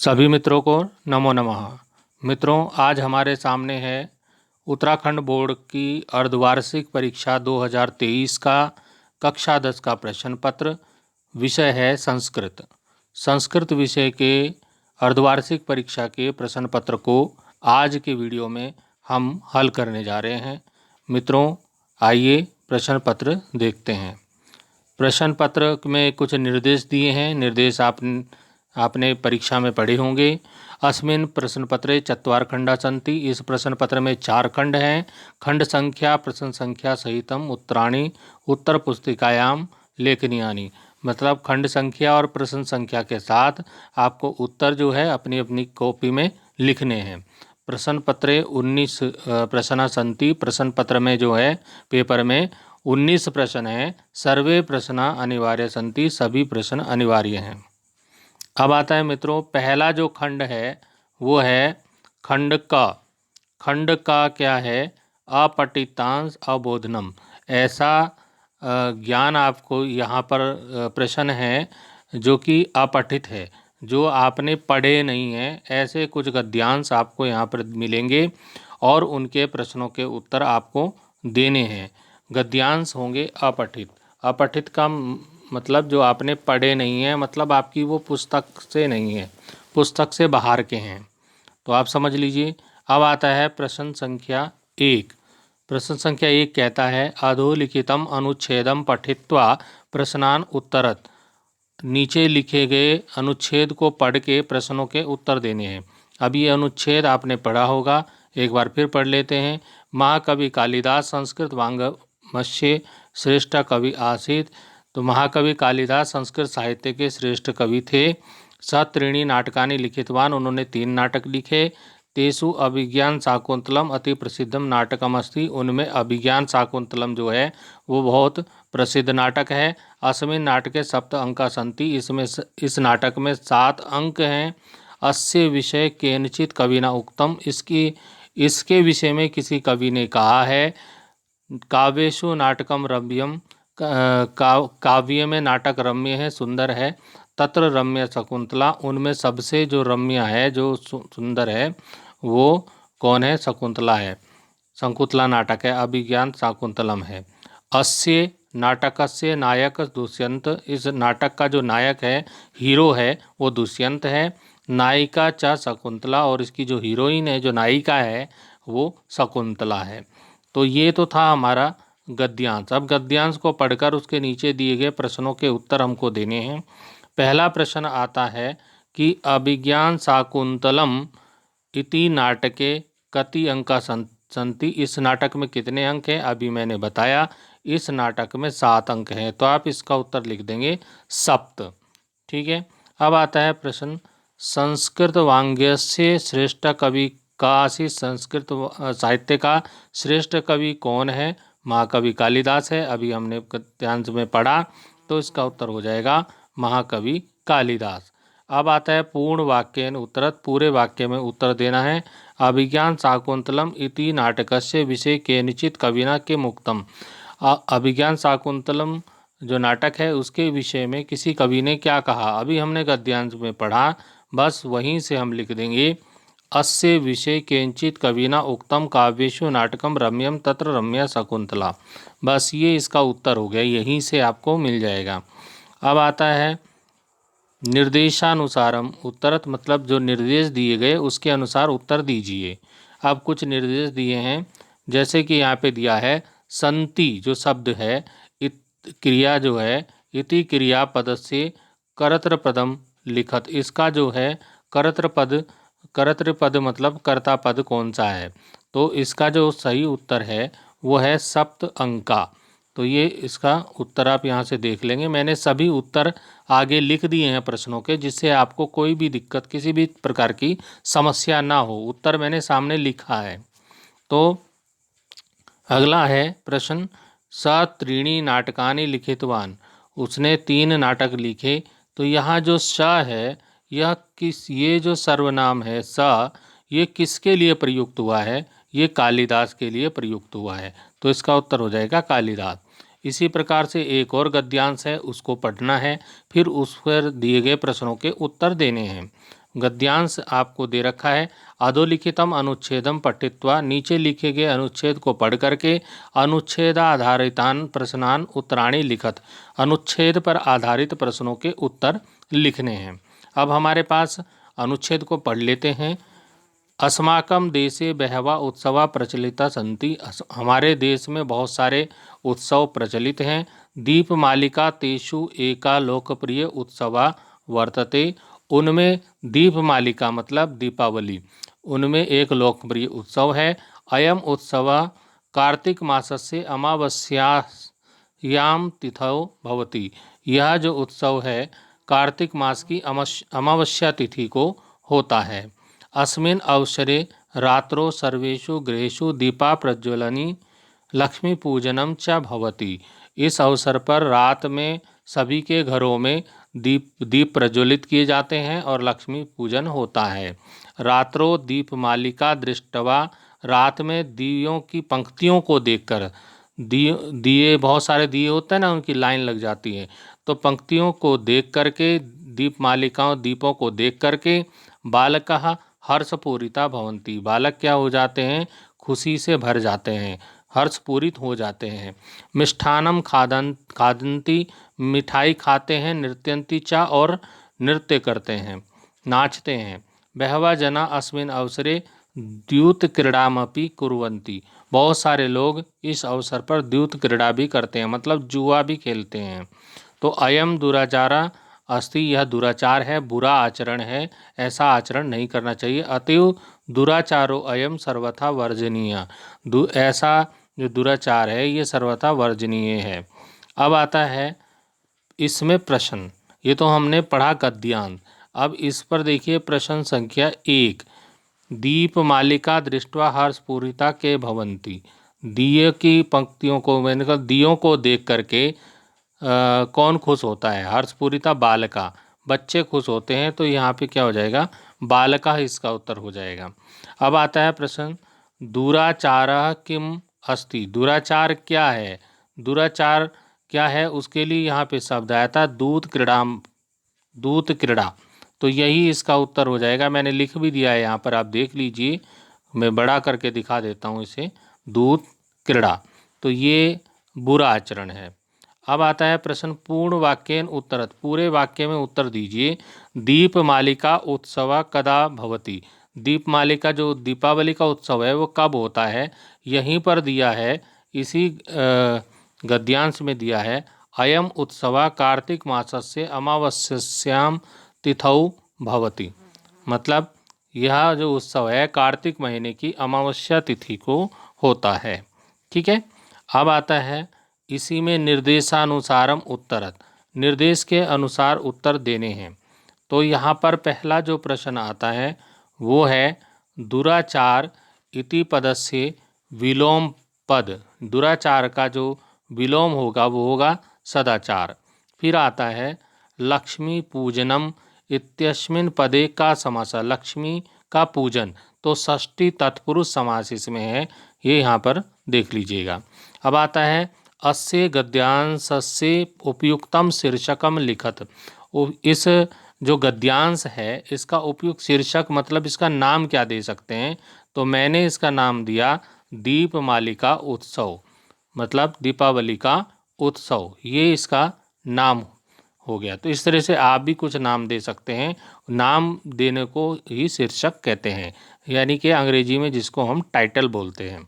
सभी मित्रों को नमो नमः। मित्रों, आज हमारे सामने है उत्तराखंड बोर्ड की अर्धवार्षिक परीक्षा 2023 का कक्षा 10 का प्रश्न पत्र। विषय है संस्कृत। संस्कृत विषय के अर्धवार्षिक परीक्षा के प्रश्न पत्र को आज के वीडियो में हम हल करने जा रहे हैं। मित्रों, आइए प्रश्न पत्र देखते हैं। प्रश्न पत्र में कुछ निर्देश दिए हैं। निर्देश आपने परीक्षा में पढ़े होंगे। अस्मिन् प्रश्न पत्रे चत्वार खंडा सन्ति। इस प्रश्न पत्र में 4 खंड हैं। खंड संख्या प्रश्न संख्या सहितम उत्तराणि उत्तर पुस्तिकायाम लेखनीयानि। मतलब खंड संख्या और प्रश्न संख्या के साथ आपको उत्तर जो है अपनी अपनी कॉपी में लिखने हैं। प्रश्न पत्रे 19 प्रश्न सन्ति। प्रश्न पत्र में जो है पेपर में 19 प्रश्न हैं। सर्वे प्रश्न अनिवार्य सन्ति। सभी प्रश्न अनिवार्य हैं। अब आता है मित्रों, पहला जो खंड है वो है खंड का। खंड का क्या है? अपठितांश अबोधनम। ऐसा ज्ञान आपको यहाँ पर प्रश्न है जो कि अपठित है, जो आपने पढ़े नहीं है। ऐसे कुछ गद्यांश आपको यहाँ पर मिलेंगे और उनके प्रश्नों के उत्तर आपको देने हैं। गद्यांश होंगे अपठित। अपठित का मतलब जो आपने पढ़े नहीं है, मतलब आपकी वो पुस्तक से नहीं है, पुस्तक से बाहर के हैं। तो आप समझ लीजिए। अब आता है प्रश्न संख्या 1। प्रश्न संख्या 1 कहता है अधोलिखितम अनुच्छेदम पठित्वा प्रश्नान उत्तरत। नीचे लिखे गए अनुच्छेद को पढ़ के प्रश्नों के उत्तर देने हैं। अब ये अनुच्छेद आपने पढ़ा होगा, एक बार फिर पढ़ लेते हैं। महाकवि कालिदास संस्कृत वाङ्मयस्य श्रेष्ठ कवि आसीत। तो महाकवि कालिदास संस्कृत साहित्य के श्रेष्ठ कवि थे। स त्रीणि नाटकानि लिखितवान। उन्होंने 3 नाटक लिखे। तेसु अभिज्ञान शाकुंतलम अति प्रसिद्धम नाटकम अस्ति। उनमें अभिज्ञान शाकुंतलम जो है वो बहुत प्रसिद्ध नाटक है। अस्मिन् नाटके 7 अंका सन्ति। इस नाटक में 7 अंक हैं। अस्य विषय केनचित कविना उक्तम। इसके विषय में किसी कवि ने कहा है। काव्येषु नाटकम रम्यम। काव्य में नाटक रम्य है, सुंदर है। तत्र रम्य शकुंतला। उनमें सबसे जो रम्य है, जो सुंदर है, वो कौन है? शकुंतला है। शकुंतला नाटक है, अभिज्ञान शाकुंतलम है। अस्य नाटकस्य नायक दुष्यंत। इस नाटक का जो नायक है, हीरो है, वो दुष्यंत है। नायिका च शकुंतला। और इसकी जो हीरोइन है, जो नायिका है, वो शकुंतला है। तो ये तो था हमारा गद्यांश। अब गद्यांश को पढ़कर उसके नीचे दिए गए प्रश्नों के उत्तर हमको देने हैं। पहला प्रश्न आता है कि अभिज्ञान शाकुंतलम इति नाटके कति अंका सन्ति। इस नाटक में कितने अंक हैं? अभी मैंने बताया, इस नाटक में 7 अंक हैं। तो आप इसका उत्तर लिख देंगे 7। ठीक है। अब आता है प्रश्न संस्कृत वाङ्मयस्य श्रेष्ठ कवि का आसीत। संस्कृत साहित्य का श्रेष्ठ कवि कौन है? महाकवि कालिदास है। अभी हमने गद्यांश में पढ़ा, तो इसका उत्तर हो जाएगा महाकवि कालिदास। अब आता है पूर्ण वाक्येन उत्तरत। पूरे वाक्य में उत्तर देना है। अभिज्ञान शाकुंतलम इति नाटकस्य विषय केनचित कविना किम उक्तम। अभिज्ञान शाकुंतलम जो नाटक है उसके विषय में किसी कवि ने क्या कहा? अभी हमने गद्यांश में पढ़ा, बस वहीं से हम लिख देंगे अस्य विषय केंचित कविना उक्तम काव्येषु नाटकम रम्यम तत्र रम्या शकुंतला। बस ये इसका उत्तर हो गया, यहीं से आपको मिल जाएगा। अब आता है निर्देशानुसारम उत्तरत। मतलब जो निर्देश दिए गए उसके अनुसार उत्तर दीजिए। अब कुछ निर्देश दिए हैं, जैसे कि यहाँ पे दिया है संति जो शब्द है, क्रिया जो है, इति क्रिया पद से करत्र पदम लिखत। इसका जो है करत्र पद मतलब कर्ता पद कौन सा है? तो इसका जो सही उत्तर है वो है सप्त अंका। तो ये इसका उत्तर आप यहाँ से देख लेंगे। मैंने सभी उत्तर आगे लिख दिए हैं प्रश्नों के, जिससे आपको कोई भी दिक्कत, किसी भी प्रकार की समस्या ना हो। उत्तर मैंने सामने लिखा है। तो अगला है प्रश्न स त्रीणि नाटकानि लिखितवान। उसने 3 नाटक लिखे। तो यहाँ जो स है, ये जो सर्वनाम है स, ये किसके लिए प्रयुक्त हुआ है? ये कालिदास के लिए प्रयुक्त हुआ है। तो इसका उत्तर हो जाएगा कालिदास। इसी प्रकार से एक और गद्यांश है, उसको पढ़ना है, फिर उस पर दिए गए प्रश्नों के उत्तर देने हैं। गद्यांश आपको दे रखा है। अधोलिखितम अनुच्छेदम पठित्वा, नीचे लिखे गए अनुच्छेद को पढ़ करके अनुच्छेदाधारितान प्रश्नान उत्तराणि लिखत, अनुच्छेद पर आधारित प्रश्नों के उत्तर लिखने हैं। अब हमारे पास अनुच्छेद को पढ़ लेते हैं। अस्माकं देशे बहवा उत्सवा प्रचलिता सन्ति, हमारे देश में बहुत सारे उत्सव प्रचलित हैं। दीपमालिका तेषु एका लोकप्रिय उत्सवा वर्तते, उनमें दीपमालिका मतलब दीपावली, उनमें एक लोकप्रिय उत्सव है। अयम उत्सव कार्तिक मासस्य अमावस्यायां तिथौ भवति, यह जो उत्सव है कार्तिक मास की अमावस्या तिथि को होता है। अस्मिन् अवसरे रात्रौ सर्वेषु गृहेषु दीपा प्रज्वलनी लक्ष्मी पूजनम च भवति, इस अवसर पर रात में सभी के घरों में दीप प्रज्वलित किए जाते हैं और लक्ष्मी पूजन होता है। रात्रो दीपमालिका दृष्टवा, रात में दियों की पंक्तियों को देखकर, दिए बहुत सारे दिए होते हैं ना, उनकी लाइन लग जाती है, तो पंक्तियों को देख करके, दीपमालिकाओं दीपों को देख करके बालकः हर्षपूरिता भवन्ति, बालक क्या हो जाते हैं, खुशी से भर जाते हैं, हर्षपूरित हो जाते हैं। मिष्ठानम खादन्ति, मिठाई खाते हैं। नृत्यन्ति च, और नृत्य करते हैं, नाचते हैं। बहवा जना अस्मिन् अवसरे द्यूत क्रीड़ामपि कुर्वन्ति, बहुत सारे लोग इस अवसर पर द्यूत क्रीड़ा भी करते हैं, मतलब जुआ भी खेलते हैं। तो अयम दुराचारा अस्ति, यह दुराचार है, बुरा आचरण है, ऐसा आचरण नहीं करना चाहिए। अतएव दुराचारो अयम सर्वथा वर्जनीय, ऐसा जो दुराचार है ये सर्वथा वर्जनीय है। अब आता है इसमें प्रश्न, ये तो हमने पढ़ा गद्यांश। अब इस पर देखिए प्रश्न संख्या 1, दीपमालिका दृष्ट्वा हर्षपूरिता के भवन्ति, दिए की पंक्तियों को, मैंने कहा दियों को देख करके कौन खुश होता है, हर्षपूरिता बालका, बच्चे खुश होते हैं, तो यहाँ पे क्या हो जाएगा, बालका इसका उत्तर हो जाएगा। अब आता है प्रश्न, दुराचारः किम अस्ति, दुराचार क्या है, दुराचार क्या है, उसके लिए यहाँ पे शब्द आया था दूत क्रीड़ा, तो यही इसका उत्तर हो जाएगा। मैंने लिख भी दिया है यहाँ पर, आप देख लीजिए, मैं बड़ा करके दिखा देता हूँ इसे, दूत क्रीड़ा, तो ये बुरा आचरण है। अब आता है प्रश्न, पूर्ण वाक्येन उत्तरत, पूरे वाक्य में उत्तर दीजिए। दीपमालिका उत्सव कदा भवति, दीपमालिका जो दीपावली का उत्सव है वो कब होता है, यहीं पर दिया है, इसी गद्यांश में दिया है। अयम उत्सव कार्तिक मासस्य अमावस्यायां तिथौ भवति, मतलब यह जो उत्सव है कार्तिक महीने की अमावस्या तिथि को होता है। ठीक है। अब आता है इसी में निर्देशानुसारम उत्तरत, निर्देश के अनुसार उत्तर देने हैं। तो यहाँ पर पहला जो प्रश्न आता है वो है दुराचार इति पदस्य विलोम पद, दुराचार का जो विलोम होगा वो होगा सदाचार। फिर आता है लक्ष्मी पूजनम इत्यस्मिन् पदे का समास, लक्ष्मी का पूजन, तो षष्ठी तत्पुरुष समास इसमें है, ये यहाँ पर देख लीजिएगा। अब आता है अस्य गद्यांशस्य उपयुक्तम शीर्षकम लिखत, इस जो गद्यांश है इसका उपयुक्त शीर्षक मतलब इसका नाम क्या दे सकते हैं, तो मैंने इसका नाम दिया दीपमालिका उत्सव, मतलब दीपावली का उत्सव, ये इसका नाम हो गया। तो इस तरह से आप भी कुछ नाम दे सकते हैं, नाम देने को ही शीर्षक कहते हैं, यानी कि अंग्रेजी में जिसको हम टाइटल बोलते हैं।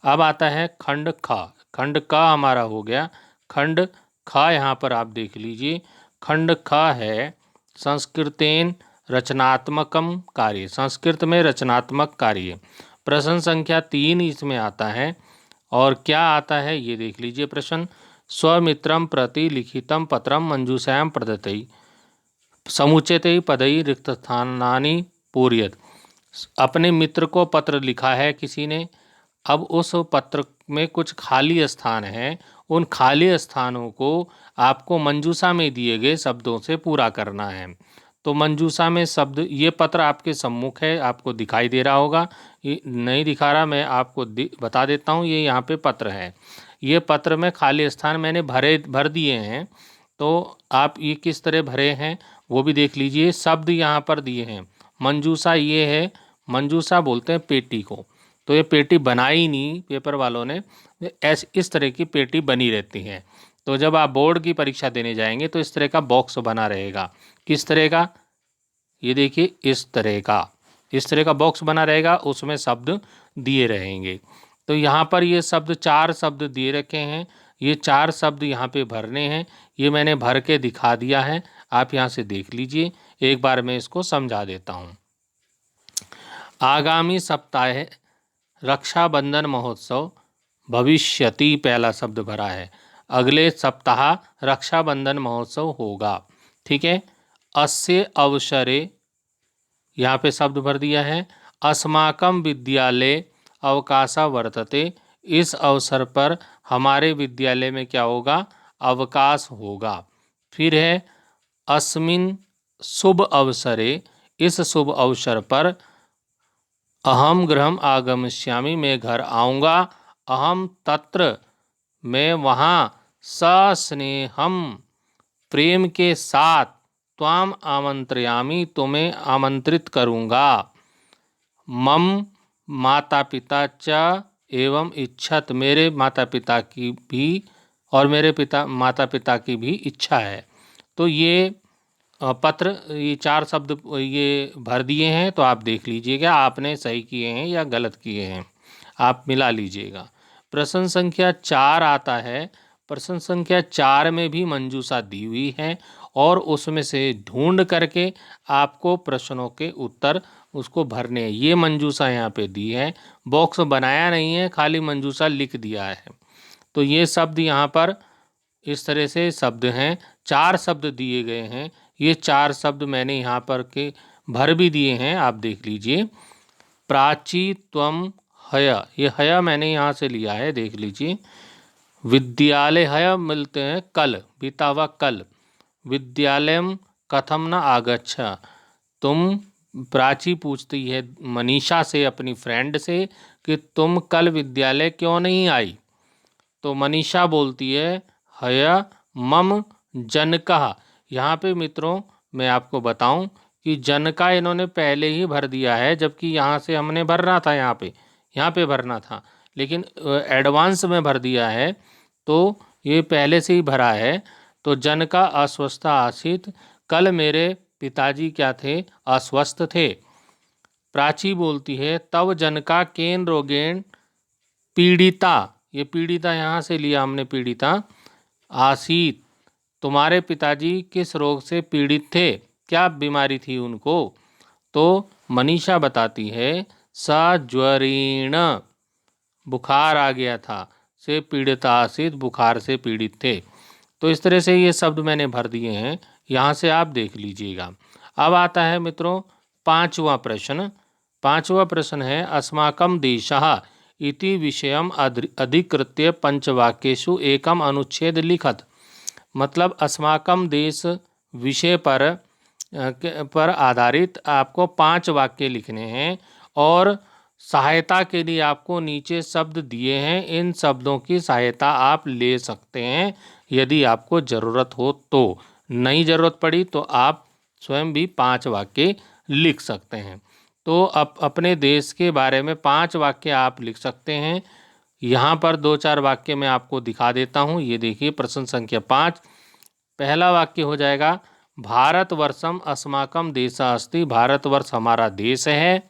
अब आता है खंड ख, खंड का हमारा हो गया, खंड ख यहाँ पर आप देख लीजिए, खंड ख है संस्कृतेन रचनात्मकम कार्य, संस्कृत में रचनात्मक कार्य। प्रश्न संख्या 3 इसमें आता है, और क्या आता है ये देख लीजिए प्रश्न, स्वमित्रम प्रति लिखितम पत्रम मंजूषायां प्रदत्तै समुचितै पदै रिक्तस्थानानि पूरयत, अपने मित्र को पत्र लिखा है किसी ने, अब उस पत्र में कुछ खाली स्थान हैं, उन खाली स्थानों को आपको मंजूषा में दिए गए शब्दों से पूरा करना है। तो मंजूषा में शब्द, ये पत्र आपके सम्मुख है, आपको दिखाई दे रहा होगा, ये नहीं दिखा रहा, मैं आपको बता देता हूँ, ये यहाँ पे पत्र है, ये पत्र में खाली स्थान मैंने भर दिए हैं, तो आप ये किस तरह भरे हैं वो भी देख लीजिए। शब्द यहाँ पर दिए हैं मंजूषा ये है, मंजूषा बोलते हैं पेटी को। तो ये पेटी बनाई नहीं पेपर वालों ने, इस तरह की पेटी बनी रहती है। तो जब आप बोर्ड की परीक्षा देने जाएंगे तो इस तरह का बॉक्स बना रहेगा। किस तरह का? ये देखिए, इस तरह का बॉक्स बना रहेगा, उसमें शब्द दिए रहेंगे। तो यहाँ पर ये शब्द 4 शब्द दिए रखे हैं, ये 4 शब्द यहाँ पे भरने हैं। ये मैंने भर के दिखा दिया है, आप यहाँ से देख लीजिए। एक बार मैं इसको समझा देता हूँ। आगामी सप्ताह रक्षाबंधन महोत्सव भविष्यति, पहला शब्द भरा है। अगले सप्ताह रक्षाबंधन महोत्सव होगा। ठीक है। अस्य अवसरे, यहाँ पे शब्द भर दिया है। अस्माकं विद्यालय अवकाशः वर्तते, इस अवसर पर हमारे विद्यालय में क्या होगा? अवकाश होगा। फिर है अस्मिन् शुभ अवसरे, इस शुभ अवसर पर अहम गृहम आगमिष्यामि, मैं घर आऊँगा। अहम तत्र, मैं वहाँ, सस्नेहम, प्रेम के साथ, त्वाम आमंत्रयामि, तुम्हें आमंत्रित करूँगा। मम माता पिता च एवं इच्छत, मेरे माता पिता की भी और मेरे माता पिता की भी इच्छा है। तो ये पत्र, ये 4 शब्द ये भर दिए हैं। तो आप देख लीजिएगा आपने सही किए हैं या गलत किए हैं, आप मिला लीजिएगा। प्रश्न संख्या 4 आता है। प्रश्न संख्या 4 में भी मंजूषा दी हुई है और उसमें से ढूंढ करके आपको प्रश्नों के उत्तर उसको भरने हैं। ये मंजूषा यहाँ पे दी है, बॉक्स बनाया नहीं है, खाली मंजूषा लिख दिया है। तो ये शब्द यहाँ पर इस तरह से शब्द हैं, 4 शब्द दिए गए हैं। ये 4 शब्द मैंने यहाँ पर के भर भी दिए हैं, आप देख लीजिए। प्राची त्वम हय, ये हय मैंने यहाँ से लिया है, देख लीजिए। विद्यालय, हय मिलते हैं कल, बीता हुआ कल। विद्यालयम कथम न आगच्छ, तुम, प्राची पूछती है मनीषा से, अपनी फ्रेंड से, कि तुम कल विद्यालय क्यों नहीं आई? तो मनीषा बोलती है हय मम जनकः। यहाँ पे मित्रों मैं आपको बताऊं कि जन का इन्होंने पहले ही भर दिया है, जबकि यहाँ से हमने भरना था, यहाँ पे भरना था, लेकिन एडवांस में भर दिया है। तो ये पहले से ही भरा है। तो जन का अस्वस्थ आसीत, कल मेरे पिताजी क्या थे? अस्वस्थ थे। प्राची बोलती है तव जनका केन रोगेण पीड़िता, ये पीड़िता यहाँ से लिया हमने, पीड़िता आसीत, तुम्हारे पिताजी किस रोग से पीड़ित थे? क्या बीमारी थी उनको? तो मनीषा बताती है सज्वरेण, बुखार आ गया था, से पीड़िता आसीत, बुखार से पीड़ित थे। तो इस तरह से ये शब्द मैंने भर दिए हैं, यहाँ से आप देख लीजिएगा। अब आता है मित्रों 5वां प्रश्न। 5वां प्रश्न है अस्माकं देशः इति विषयम अधिकृत्य पंचवाक्येषु एकम अनुच्छेद लिखत। मतलब अस्माकं देश विषय पर आधारित आपको 5 वाक्य लिखने हैं और सहायता के लिए आपको नीचे शब्द दिए हैं। इन शब्दों की सहायता आप ले सकते हैं यदि आपको ज़रूरत हो तो, नहीं ज़रूरत पड़ी तो आप स्वयं भी 5 वाक्य लिख सकते हैं। तो अपने देश के बारे में 5 वाक्य आप लिख सकते हैं। यहाँ पर 2-4 वाक्य मैं आपको दिखा देता हूँ। ये देखिए प्रश्न संख्या 5, पहला वाक्य हो जाएगा भारतवर्षम अस्माकं देशः अस्ति, भारतवर्ष हमारा देश है।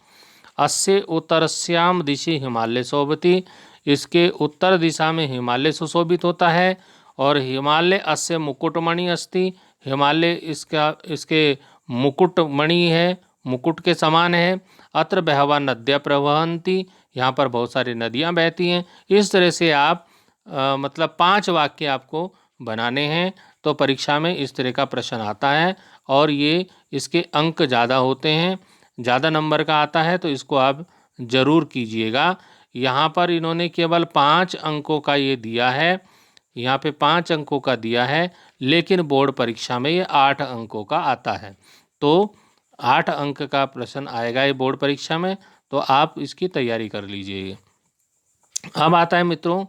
अस्य उत्तरस्याम दिशि हिमालय शोभति, इसके उत्तर दिशा में हिमालय सुशोभित होता है। और हिमालय अस्य मुकुटमणि अस्ति, हिमालय इसके मुकुटमणि है, मुकुट के समान है। अत्र बहवः नद्यः प्रवहन्ति, यहाँ पर बहुत सारी नदियाँ बहती हैं। इस तरह से आप मतलब 5 वाक्य आपको बनाने हैं। तो परीक्षा में इस तरह का प्रश्न आता है और ये इसके अंक ज़्यादा होते हैं, ज़्यादा नंबर का आता है, तो इसको आप ज़रूर कीजिएगा। यहाँ पर इन्होंने केवल 5 अंकों का ये दिया है, यहाँ पे 5 अंकों का दिया है, लेकिन बोर्ड परीक्षा में ये 8 अंकों का आता है। तो 8 अंक का प्रश्न आएगा ये बोर्ड परीक्षा में, तो आप इसकी तैयारी कर लीजिए। अब आता है मित्रों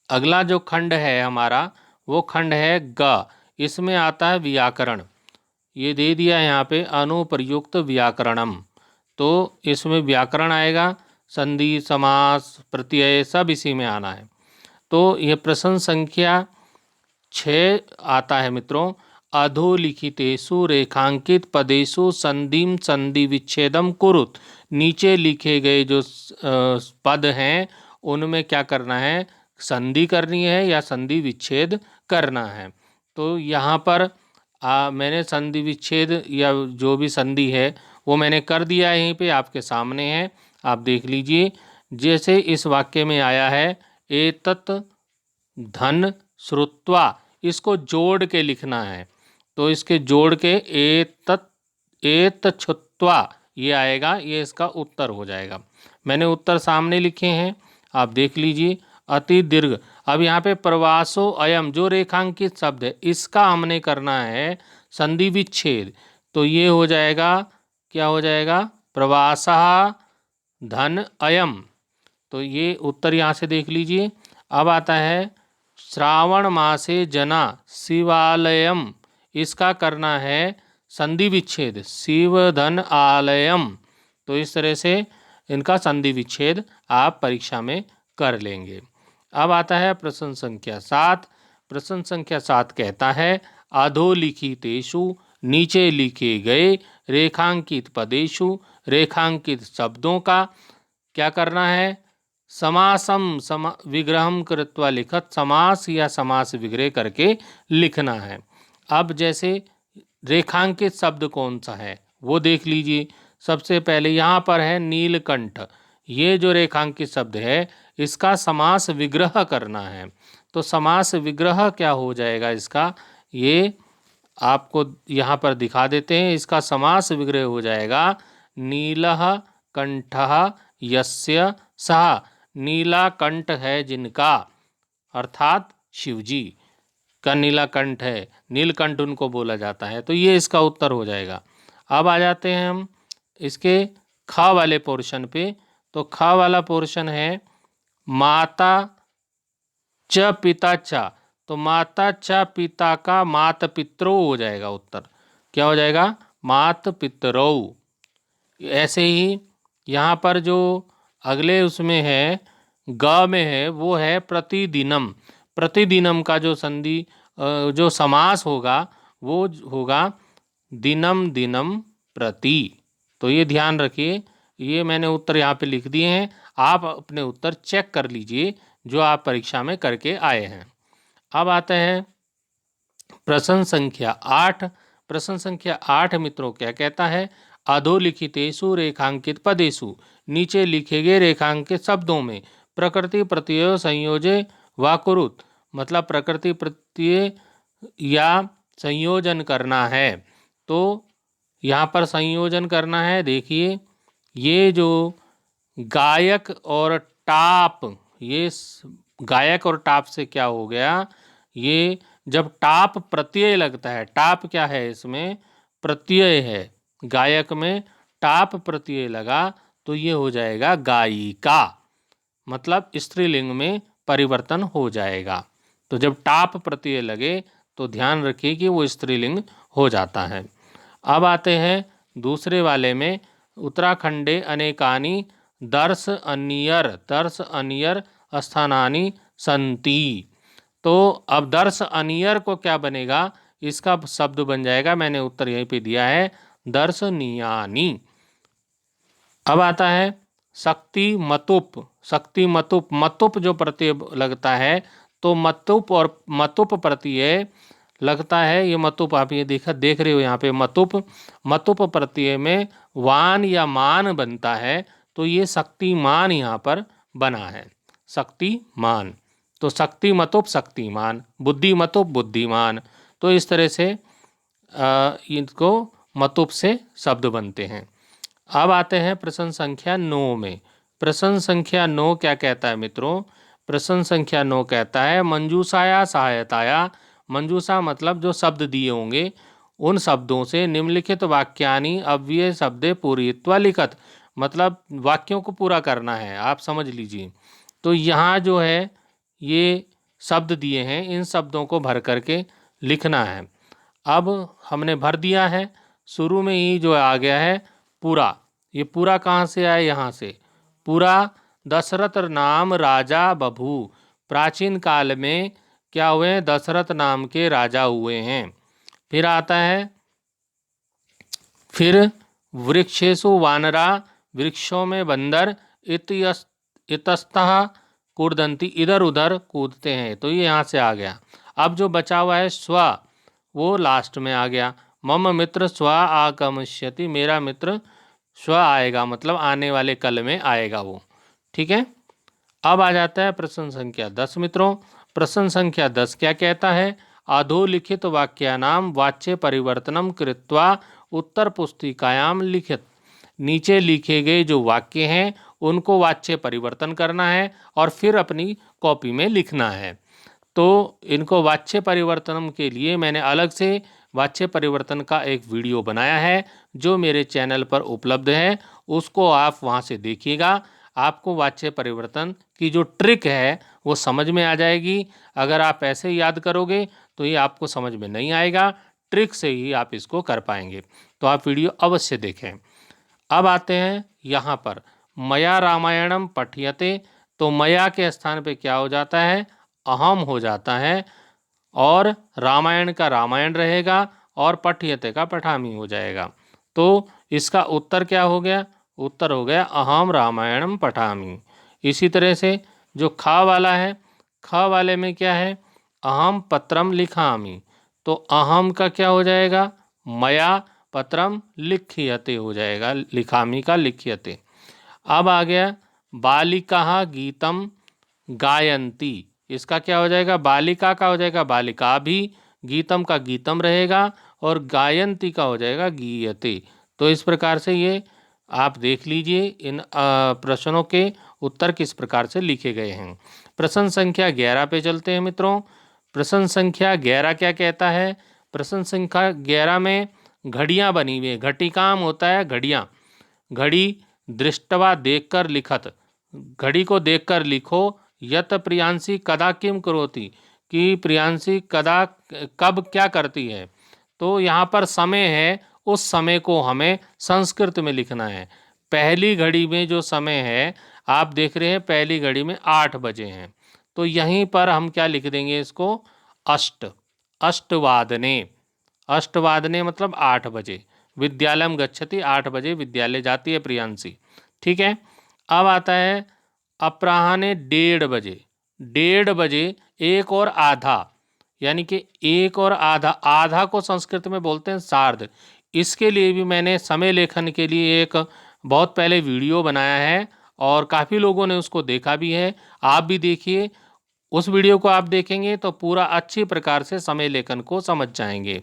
अगला जो खंड है हमारा, वो खंड है ग, इसमें आता है व्याकरण। ये दे दिया है यहाँ पे अनुप्रयुक्त व्याकरणम। तो इसमें व्याकरण आएगा, संधि समास प्रत्यय सब इसी में आना है। तो ये प्रश्न संख्या 6 आता है मित्रों। अधोलिखितेषु रेखांकित पदेषु संधिम संधि विच्छेदम कुरुत। नीचे लिखे गए जो पद हैं उनमें क्या करना है, संधि करनी है या संधि विच्छेद करना है। तो यहाँ पर मैंने संधि विच्छेद या जो भी संधि है वो मैंने कर दिया है, यहीं पे आपके सामने है, आप देख लीजिए। जैसे इस वाक्य में आया है एतत् धन श्रुत्वा, इसको जोड़ के लिखना है। तो इसके जोड़ के एतच्छुत्वा ये आएगा, ये इसका उत्तर हो जाएगा। मैंने उत्तर सामने लिखे हैं, आप देख लीजिए। अति दीर्घ, अब यहाँ पे प्रवासो अयम जो रेखांकित शब्द है इसका हमने करना है संधि विच्छेद। तो ये हो जाएगा, क्या हो जाएगा, प्रवासः धन अयम। तो ये उत्तर यहाँ से देख लीजिए। अब आता है श्रावण मासे जना शिवालयम, इसका करना है संधि विच्छेद, शिवधन आलयम। तो इस तरह से इनका संधि विच्छेद आप परीक्षा में कर लेंगे। अब आता है प्रश्न संख्या 7। प्रश्न संख्या 7 कहता है अधोलिखितेषु नीचे लिखे गए रेखांकित पदेषु रेखांकित शब्दों का क्या करना है, समासम विग्रहम कृत्वा लिखत, समास या समास विग्रह करके लिखना है। अब जैसे रेखांकित शब्द कौन सा है वो देख लीजिए। सबसे पहले यहाँ पर है नीलकंठ, ये जो रेखांकित शब्द है इसका समास विग्रह करना है। तो समास विग्रह क्या हो जाएगा इसका, ये आपको यहाँ पर दिखा देते हैं। इसका समास विग्रह हो जाएगा नीलः कंठः यस्य सः, नीला कंठ है जिनका, अर्थात शिवजी का नीला कंठ है, नीलकंठ उनको बोला जाता है। तो ये इसका उत्तर हो जाएगा। अब आ जाते हैं हम इसके ख वाले पोर्शन पे। तो ख वाला पोर्शन है माता च पिता च, तो माता च पिता का मात पितरो हो जाएगा उत्तर, क्या हो जाएगा, मात पितरो। ऐसे ही यहाँ पर जो अगले उसमें है ग में है वो है प्रतिदिनम। प्रतिदिनम का जो संधि जो समास होगा वो होगा दिनम दिनम प्रति। तो ये ध्यान रखिए, ये मैंने उत्तर यहाँ पे लिख दिए हैं, आप अपने उत्तर चेक कर लीजिए जो आप परीक्षा में करके आए हैं। अब आता है प्रश्न संख्या 8। प्रश्न संख्या 8 मित्रों क्या कहता है अधोलिखितेषु रेखांकित पदेषु नीचे लिखे गए रेखांकित शब्दों में प्रकृति प्रत्यय संयोजय व कुरुत, मतलब प्रकृति प्रत्यय या संयोजन करना है। तो यहाँ पर संयोजन करना है। देखिए ये जो गायक और टाप, ये गायक और टाप से क्या हो गया, ये जब टाप प्रत्यय लगता है, टाप क्या है इसमें, प्रत्यय है, गायक में टाप प्रत्यय लगा तो ये हो जाएगा गायिका, मतलब स्त्रीलिंग में परिवर्तन हो जाएगा। तो जब टाप प्रत्यय लगे तो ध्यान रखिए कि वो स्त्रीलिंग हो जाता है। अब आते हैं दूसरे वाले में उत्तराखंडे अनेकानि दर्श अनियर स्थानानि संति। तो अब दर्श अनियर को क्या बनेगा, इसका शब्द बन जाएगा, मैंने उत्तर यहीं पे दिया है, दर्शनीयानि। अब आता है शक्ति मतुप। शक्ति मतुप, मतुप जो प्रत्यय लगता है तो मतुप और मतुप प्रत्यय लगता है, ये मतुप आप ये देख रहे हो यहाँ पे मतुप, मतुप प्रत्यय में वान या मान बनता है, तो ये शक्तिमान यहाँ पर बना है, शक्तिमान। तो शक्ति मतुप शक्तिमान, बुद्धि मतुप बुद्धिमान। तो इस तरह से इनको मतुप से शब्द बनते हैं। अब आते हैं प्रश्न संख्या 9 में। प्रश्न संख्या 9 क्या कहता है मित्रों, प्रश्न संख्या 9 कहता है मंजूषाया सहायताया, मंजूषा मतलब जो शब्द दिए होंगे उन शब्दों से निम्नलिखित वाक्यानि अव्यय शब्दे पूरयित्वा लिखत, मतलब वाक्यों को पूरा करना है, आप समझ लीजिए। तो यहाँ जो है ये शब्द दिए हैं, इन शब्दों को भर करके लिखना है। अब हमने भर दिया है। शुरू में ही जो आ गया है पूरा, ये पूरा कहाँ से आया, यहाँ से। पूरा दशरथ नाम राजा बभू, प्राचीन काल में क्या हुए हैं, दशरथ नाम के राजा हुए हैं। फिर आता है, फिर वृक्षेषु वानरा, वृक्षों में बंदर, इतस्तः कूर्दंती, इधर उधर कूदते हैं। तो ये यहाँ से आ गया। अब जो बचा हुआ है स्व, वो लास्ट में आ गया। मम मित्र स्व आगमिष्यति, मेरा मित्र स्व आएगा, मतलब आने वाले कल में आएगा वो। ठीक है। अब आ जाता है प्रश्न संख्या 10 मित्रों। प्रश्न संख्या 10 क्या कहता है, अधोलिखित वाक्यानाम वाच्य परिवर्तनम कृत्वा उत्तर पुस्तिकायाम लिखित। नीचे लिखे गए जो वाक्य हैं उनको वाच्य परिवर्तन करना है और फिर अपनी कॉपी में लिखना है। तो इनको वाच्य परिवर्तन के लिए मैंने अलग से वाच्य परिवर्तन का एक वीडियो बनाया है जो मेरे चैनल पर उपलब्ध है, उसको आप वहाँ से देखिएगा। आपको वाच्य परिवर्तन की जो ट्रिक है वो समझ में आ जाएगी। अगर आप ऐसे याद करोगे तो ये आपको समझ में नहीं आएगा, ट्रिक से ही आप इसको कर पाएंगे। तो आप वीडियो अवश्य देखें। अब आते हैं यहाँ पर, मया रामायणम पठ्यते, तो मया के स्थान पे क्या हो जाता है, अहम हो जाता है, और रामायण का रामायण रहेगा और पठ्यते का पठामी हो जाएगा। तो इसका उत्तर क्या हो गया, उत्तर हो गया अहम रामायणम पठामी। इसी तरह से जो खा वाला है, ख वाले में क्या है, अहम पत्रम लिखामी, तो अहम का क्या हो जाएगा, मया पत्रम लिख्यते हो जाएगा, लिखामी का लिख्यते। अब आ गया बालिका गीतम गायंती, इसका क्या हो जाएगा, बालिका का हो जाएगा बालिका भी, गीतम का गीतम रहेगा और गायंती का हो जाएगा गीयते। तो इस प्रकार से ये आप देख लीजिए इन प्रश्नों के उत्तर किस प्रकार से लिखे गए हैं। प्रश्न संख्या 11 पे चलते हैं मित्रों। प्रश्न संख्या 11 क्या कहता है, प्रश्न संख्या 11 में घड़ियाँ बनी हुई है, घटिकाम होता है घड़ियाँ, घड़ी दृष्टवा देखकर लिखत, घड़ी को देखकर लिखो। यत प्रियांशी कदा किम करोति, कि प्रियांशी कदा कब क्या करती है। तो यहाँ पर समय है, उस समय को हमें संस्कृत में लिखना है। पहली घड़ी में जो समय है आप देख रहे हैं, पहली घड़ी में 8 बजे हैं, तो यहीं पर हम क्या लिख देंगे इसको, अष्ट, अष्टवादने, अष्टवादने मतलब 8 बजे, विद्यालयम गच्छति, 8 बजे विद्यालय जाती है प्रियांशी। ठीक है। अब आता है अपराह्ने 1:30 बजे, 1:30 बजे 1 और आधा, यानी कि 1 और आधा, आधा को संस्कृत में बोलते हैं सार्ध। इसके लिए भी मैंने समय लेखन के लिए एक बहुत पहले वीडियो बनाया है और काफ़ी लोगों ने उसको देखा भी है, आप भी देखिए। उस वीडियो को आप देखेंगे तो पूरा अच्छी प्रकार से समय लेखन को समझ जाएंगे।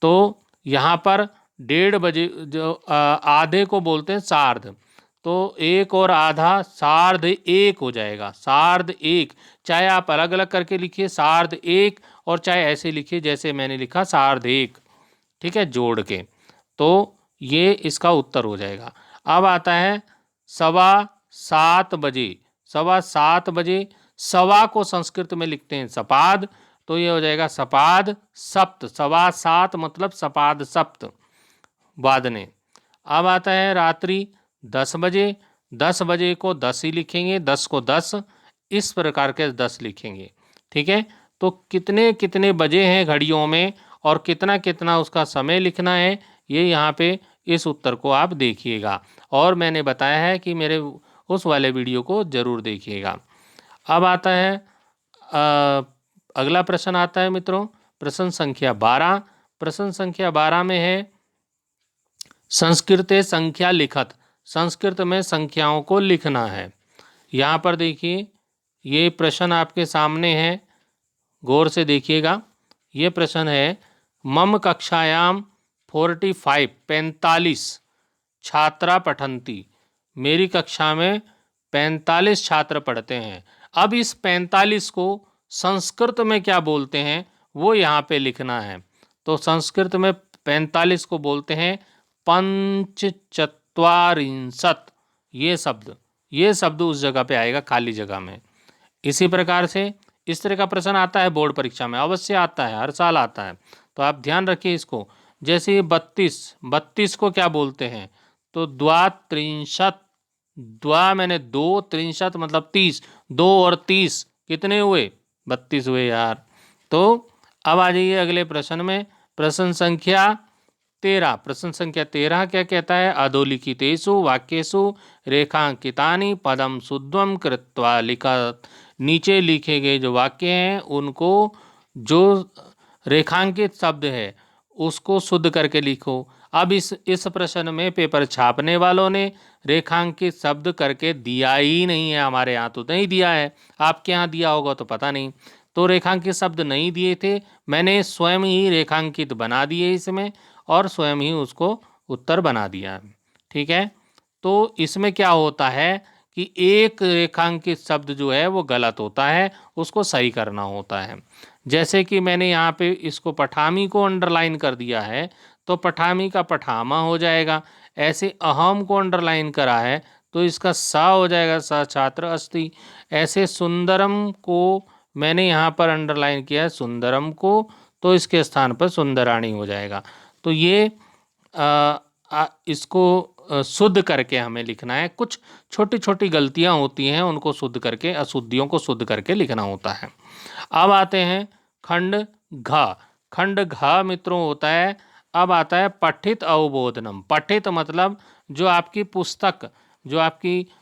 तो यहाँ पर 1:30 बजे जो आधे को बोलते हैं सार्ध, तो 1 और आधा सार्ध 1 हो जाएगा, सार्ध 1। चाहे आप अलग अलग करके लिखिए सार्ध 1, और चाहे ऐसे लिखिए जैसे मैंने लिखा सार्ध 1, ठीक है, जोड़ के। तो ये इसका उत्तर हो जाएगा। अब आता है 7:15 बजे, 7:15 बजे, सवा को संस्कृत में लिखते हैं सपाद, तो ये हो जाएगा सपाद सप्त, 7:15 मतलब सपाद सप्त वादने। अब आता है रात्रि 10 बजे, 10 बजे को 10 ही लिखेंगे, 10 को 10, इस प्रकार के 10 लिखेंगे। ठीक है। तो कितने कितने बजे हैं घड़ियों में और कितना कितना उसका समय लिखना है, ये यहाँ पे इस उत्तर को आप देखिएगा, और मैंने बताया है कि मेरे उस वाले वीडियो को ज़रूर देखिएगा। अब आता है अगला प्रश्न आता है मित्रों, प्रश्न संख्या 12। प्रश्न संख्या 12 में है संस्कृते संख्या लिखत, संस्कृत में संख्याओं को लिखना है। यहाँ पर देखिए ये प्रश्न आपके सामने है, गौर से देखिएगा। ये प्रश्न है, मम कक्षायाम 45 छात्रा पठन्ति, मेरी कक्षा में 45 छात्र पढ़ते हैं। अब इस 45 को संस्कृत में क्या बोलते हैं वो यहाँ पे लिखना है। तो संस्कृत में 45 को बोलते हैं पंचचत्वारिंशत्, ये शब्द उस जगह पे आएगा खाली जगह में। इसी प्रकार से इस तरह का प्रश्न आता है बोर्ड परीक्षा में, अवश्य आता है, हर साल आता है। तो आप ध्यान रखिए इसको। जैसे ये 32 को क्या बोलते हैं? तो द्वात्रिंशत्। द्वा मैंने दो, त्रिंशत् मतलब 30। 2 और 30 कितने हुए? 32 हुए यार। तो अब आ जाइए अगले प्रश्न में। प्रश्न संख्या 13। प्रश्न संख्या 13 क्या कहता है? अधोलिखितेषु वाक्येषु रेखांकितानि पदम शुद्धम कृत्वा लिखत। नीचे लिखे गए जो वाक्य हैं उनको जो रेखांकित शब्द है उसको शुद्ध करके लिखो। अब इस प्रश्न में पेपर छापने वालों ने रेखांकित शब्द करके दिया ही नहीं है। हमारे यहाँ तो नहीं दिया है, आपके यहाँ दिया होगा तो पता नहीं। तो रेखांकित शब्द नहीं दिए थे, मैंने स्वयं ही रेखांकित बना दिए इसमें और स्वयं ही उसको उत्तर बना दिया। ठीक है, तो इसमें क्या होता है कि एक रेखांकित शब्द जो है वो गलत होता है, उसको सही करना होता है। जैसे कि मैंने यहाँ पे इसको पठामी को अंडरलाइन कर दिया है तो पठामी का पठामा हो जाएगा। ऐसे अहम को अंडरलाइन करा है तो इसका सा हो जाएगा, सा छात्र अस्ति। ऐसे सुंदरम को मैंने यहाँ पर अंडरलाइन किया है सुंदरम को, तो इसके स्थान पर सुंदराणी हो जाएगा। तो ये इसको शुद्ध करके हमें लिखना है। कुछ छोटी छोटी गलतियां होती हैं, उनको शुद्ध करके, अशुद्धियों को शुद्ध करके लिखना होता है। अब आते हैं खंड घ। खंड घ मित्रों होता है, अब आता है पठित अवबोधनम। पठित मतलब जो आपकी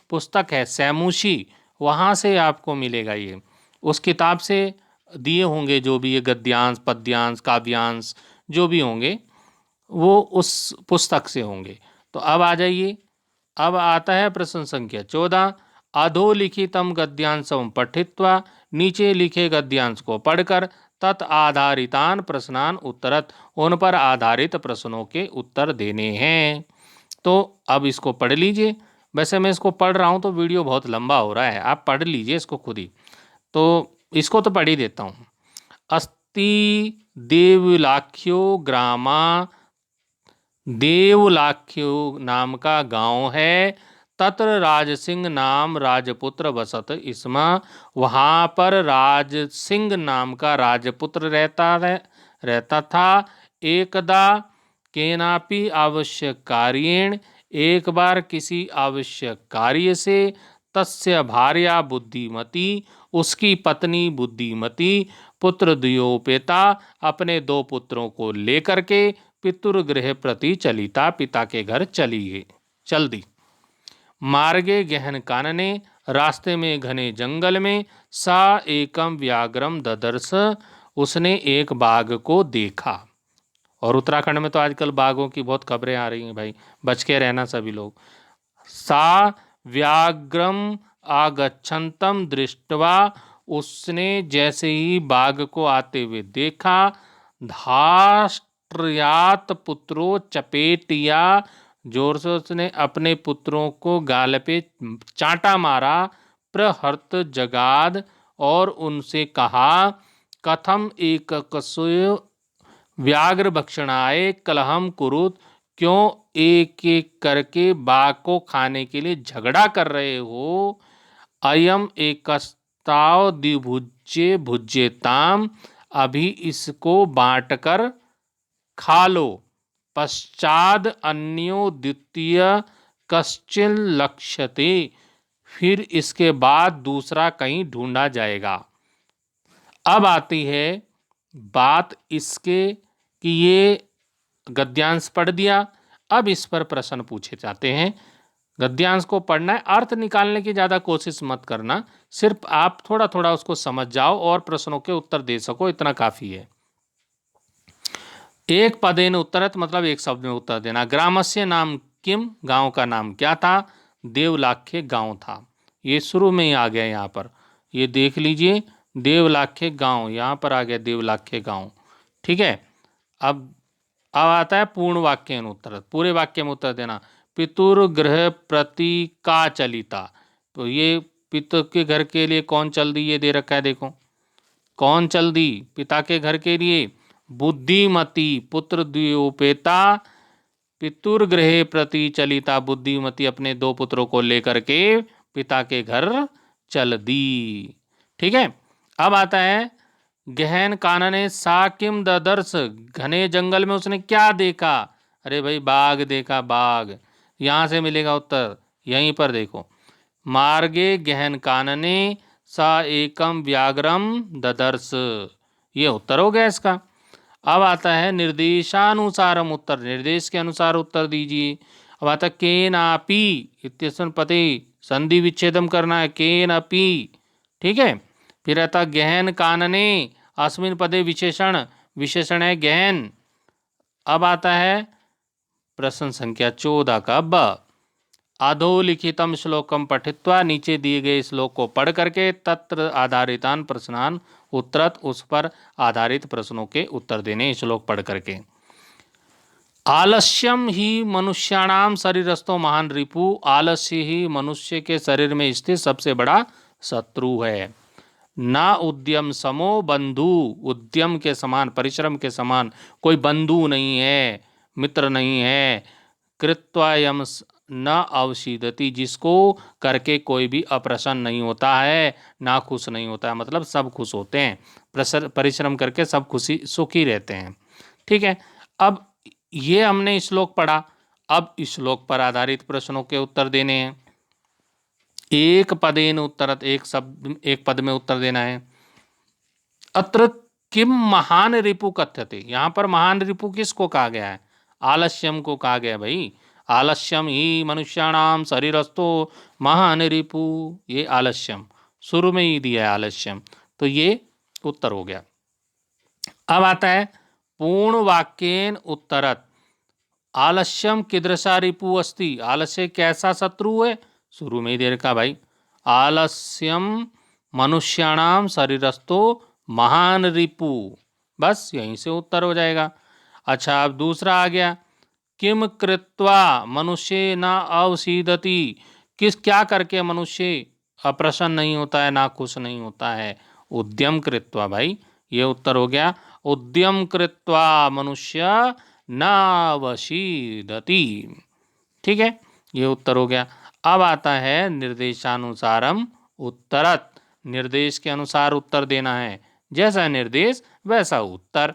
पुस्तक है सैमुषी, वहाँ से आपको मिलेगा ये। उस किताब से दिए होंगे जो भी ये गद्यांश, पद्यांश, काव्यांश जो भी होंगे वो उस पुस्तक से होंगे। तो अब आ जाइए, अब आता है प्रश्न संख्या 14। अधोलिखितम गद्यांशम पठित्वा। नीचे लिखे गद्यांश को पढ़कर तत् आधारितान प्रश्नान उत्तरत। उन पर आधारित प्रश्नों के उत्तर देने हैं। तो अब इसको पढ़ लीजिए। वैसे मैं इसको पढ़ रहा हूँ तो वीडियो बहुत लंबा हो रहा है, आप पढ़ लीजिए इसको खुद ही। तो इसको तो पढ़ ही देता हूँ। अस्ति देवलाख्यो ग्रामा। देवलाख्यो नाम का गांव है। तत्र राजसिंह नाम राजपुत्र बसत इसमें। वहाँ पर राजसिंह नाम का राजपुत्र रहता था। एकदा केनापि आवश्यक कार्येण। एक बार किसी आवश्यक कार्य से तस्य भार्या बुद्धिमती। उसकी पत्नी बुद्धिमती पुत्र द्वयोपेता अपने दो पुत्रों को लेकर के पितृगृह प्रति चलिता। पिता के घर चल दी। मार्गे गहन कानने। रास्ते में घने जंगल में। सा एकम व्याघ्रम ददर्श। उसने एक बाघ को देखा। और उत्तराखंड में तो आजकल बाघों की बहुत खबरें आ रही हैं भाई, बच के रहना सभी लोग। सा व्याघ्रम आगच्छन्तम दृष्ट्वा। उसने जैसे ही बाघ को आते हुए देखा। धाष्ट्रयात पुत्रो चपेटिया। जोर से उसने अपने पुत्रों को गाल पे चांटा मारा। प्रहर्त जगाद। और उनसे कहा कथम एक व्याघ्र भक्षणाय कलहम कुरुत। क्यों एक एक करके बाघ को खाने के लिए झगड़ा कर रहे हो? अयम एकस्ताव द्विभुज्ये भुज्येताम। अभी इसको बांटकर खा लो। पश्चाद अन्यो द्वितीय कश्चिन लक्ष्यते। फिर इसके बाद दूसरा कहीं ढूंढा जाएगा। अब आती है बात इसके कि ये गद्यांश पढ़ दिया, अब इस पर प्रश्न पूछे जाते हैं। गद्यांश को पढ़ना है, अर्थ निकालने की ज़्यादा कोशिश मत करना, सिर्फ आप थोड़ा थोड़ा उसको समझ जाओ और प्रश्नों के उत्तर दे सको, इतना काफ़ी है। एक पदेन उत्तरत मतलब एक शब्द में उत्तर देना। ग्रामस्य नाम किम। गांव का नाम क्या था? देवलाख्य गांव था। ये शुरू में ही आ गया यहाँ पर, ये देख लीजिए, देवलाख्य गांव यहाँ पर आ गया, देवलाख्य गांव। ठीक है, अब आता है पूर्ण वाक्य उत्तर। पूरे वाक्य में उत्तर देना। पितुर्गृह प्रति का चलिता। तो ये पिता के घर के लिए कौन चल दी, ये दे रखा है देखो, कौन चल दी पिता के घर के लिए? बुद्धिमती पुत्र द्वयोपेता। पितुर्गृह प्रति चलिता। बुद्धिमती अपने दो पुत्रों को लेकर के पिता के घर चल दी। ठीक है, अब आता है गहन कानने सा किम ददर्श, घने जंगल में उसने क्या देखा? अरे भाई बाघ देखा, बाघ। यहां से मिलेगा उत्तर, यहीं पर देखो। मार्गे गहन कानने सा एकम व्याघ्रम ददर्श, ये उत्तर हो गया इसका। अब आता है निर्देशानुसारम उत्तर, निर्देश के अनुसार उत्तर दीजिए। अब आता है केनापि इत्यस्मिन् पदे, संधि विच्छेदम करना है, केनापि। ठीक है। फिर आता है गहन कानने, अस्मिन् पदे विशेषण, विशेषण है गहन। अब आता है प्रश्न संख्या 14 का ब, अधोलिखितम श्लोकम पठित्वा, नीचे दिए गए श्लोक को पढ़ करके तत्र आधारितान प्रश्नान उत्तरत, उस पर आधारित प्रश्नों के उत्तर देने श्लोक पढ़ करके। आलस्यम ही मनुष्याणाम शरीरस्थो महान रिपु, आलस्य ही मनुष्य के शरीर में स्थित सबसे बड़ा शत्रु है। ना उद्यम समो बंधु, उद्यम के समान, परिश्रम के समान कोई बंधु नहीं है, मित्र नहीं है। कृत्वा यम न अवशीदति, जिसको करके कोई भी अप्रसन्न नहीं होता है, ना खुश नहीं होता है, मतलब सब खुश होते हैं, परिश्रम करके सब खुशी सुखी रहते हैं। ठीक है। अब ये हमने श्लोक पढ़ा, अब इस श्लोक पर आधारित प्रश्नों के उत्तर देने हैं। एक पदेन उत्तरत, एक शब्द एक पद में उत्तर देना है। अत्र किम महान रिपु कथ्यते, यहां पर महान रिपु किसको कहा गया है? आलस्यम को कहा गया भाई। आलस्यम ही मनुष्याणाम शरीरस्थो महान रिपु, ये आलस्यम शुरू में ही दिया है आलस्यम, तो ये उत्तर हो गया। अब आता है पूर्ण वाक्येन उत्तरत, आलस्यम कीदृशा रिपु अस्ति, आलस्य कैसा शत्रु है? शुरू में ही दे रखा भाई, आलस्यम मनुष्याणाम शरीरस्थो महान रिपु, बस यहीं से उत्तर हो जाएगा। अच्छा, अब दूसरा आ गया, किम कृत्वा मनुष्य न अवसीदति, किस क्या करके मनुष्य अप्रसन्न नहीं होता है, ना खुश नहीं होता है? उद्यम कृत्वा भाई, ये उत्तर हो गया। उद्यम कृत्वा मनुष्य नावशीदति। ठीक है, ये उत्तर हो गया। अब आता है निर्देशानुसारम उत्तरत, निर्देश के अनुसार उत्तर देना है, जैसा निर्देश वैसा उत्तर।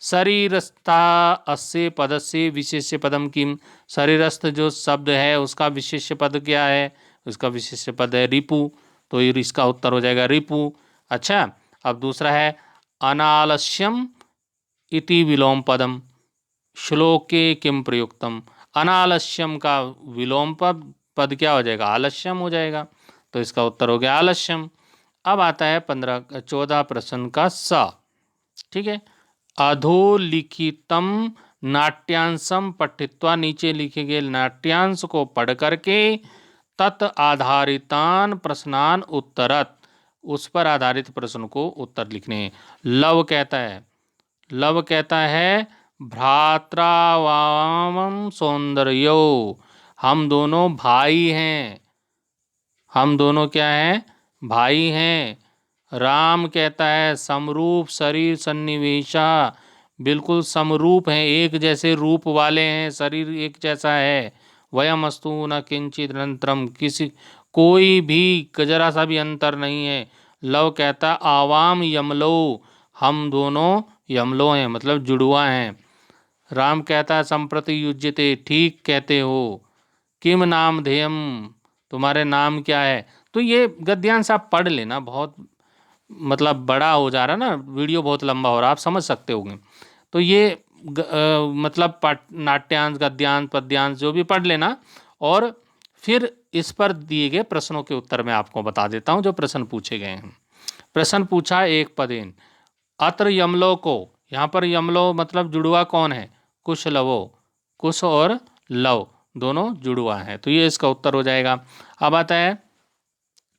शरीरस्था अस्य पदस्य विशेष्य पदम किम, शरीरस्थ जो शब्द है उसका विशेष्य पद क्या है? उसका विशेष्य पद है रिपु, तो ये इसका उत्तर हो जाएगा रिपु। अच्छा, अब दूसरा है अनालस्यम इति विलोम पदम, श्लोके किम प्रयुक्तम, अनालस्यम का विलोम पद क्या हो जाएगा? आलस्यम हो जाएगा, तो इसका उत्तर हो गया आलस्यम। अब आता है 14 प्रश्न का स। ठीक है। अधोलिखितम नाट्यांशम पठित्वा, नीचे लिखे गए नाट्यांश को पढ़ करके तत् आधारितान प्रश्नान उत्तरत, उस पर आधारित प्रश्न को उत्तर लिखने हैं। लव कहता है, लव कहता है भ्रात्रावाम सौंदर्यो, हम दोनों भाई हैं, हम दोनों क्या हैं? भाई हैं। राम कहता है समरूप शरीर सन्निवेशा, बिल्कुल समरूप हैं, एक जैसे रूप वाले हैं, शरीर एक जैसा है। वयमस्तु न किंचित अनंतरम, किसी कोई भी जरा सा भी अंतर नहीं है। लव कहता आवाम यमलो, हम दोनों यमलो हैं, मतलब जुड़वा हैं। राम कहता है संप्रति युज्यते, ठीक कहते हो। किम नाम धेयम, तुम्हारे नाम क्या है? तो ये गद्यांश आप पढ़ लेना, बहुत मतलब बड़ा हो जा रहा ना, वीडियो बहुत लंबा हो रहा, आप समझ सकते होंगे। तो ये मतलब नाट्यांश गद्यांश पद्यांश जो भी पढ़ लेना, और फिर इस पर दिए गए प्रश्नों के उत्तर मैं आपको बता देता हूँ जो प्रश्न पूछे गए हैं। प्रश्न पूछा एक पदेन, अत्र यमलो को, यहाँ पर यमलो मतलब जुड़वा कौन है? कुश लवो, कुश और लव दोनों जुड़वा हैं, तो ये इसका उत्तर हो जाएगा। अब आता है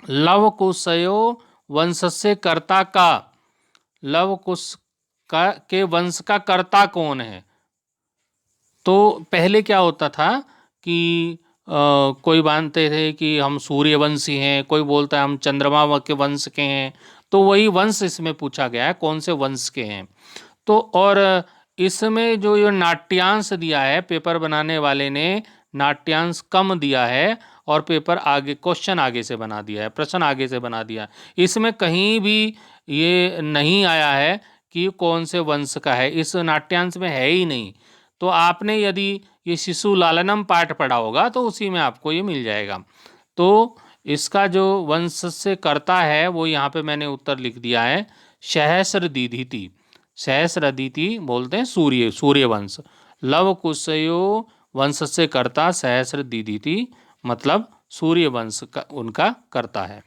लव कुशयो वंश से कर्ता का, लव कुश का के वंश का कर्ता कौन है? तो पहले क्या होता था कि कोई मानते थे कि हम सूर्यवंशी हैं, कोई बोलता है हम चंद्रमा के वंश के हैं, तो वही वंश इसमें पूछा गया है, कौन से वंश के हैं। तो और इसमें जो ये नाट्यांश दिया है, पेपर बनाने वाले ने नाट्यांश कम दिया है और पेपर आगे, क्वेश्चन आगे से बना दिया है, प्रश्न आगे से बना दिया। इसमें कहीं भी ये नहीं आया है कि कौन से वंश का है, इस नाट्यांश में है ही नहीं। तो आपने यदि ये शिशु लालनम पाठ पढ़ा होगा तो उसी में आपको ये मिल जाएगा। तो इसका जो वंश से करता है वो यहाँ पे मैंने उत्तर लिख दिया है, सहस्रदीधिति। सहस्रदीति बोलते हैं सूर्य वंश। लव कुशयो वंश से करता सहस्रदीधिति, मतलब सूर्य वंश का उनका करता है।